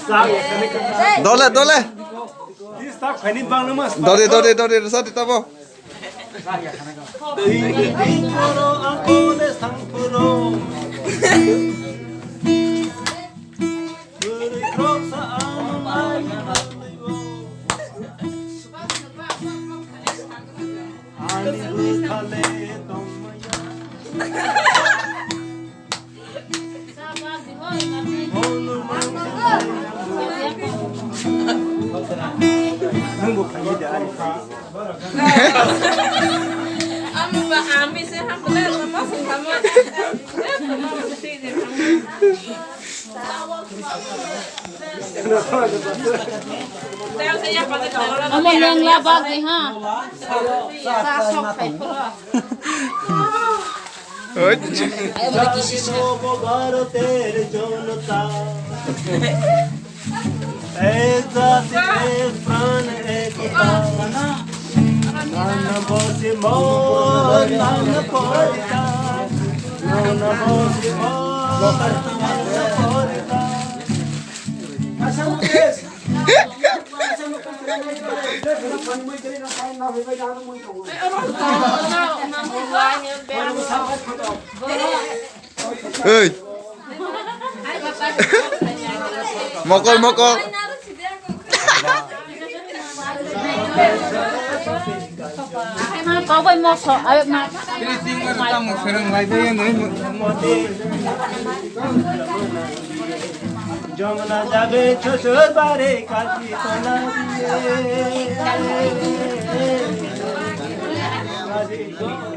Dole, dole. Dole, satu tapo. Một lần là bao gì ha? Sa sọc phải phơ. Ơi. Mokol. Có với một số ở mà Jamna jabe chosor bare kati tona diye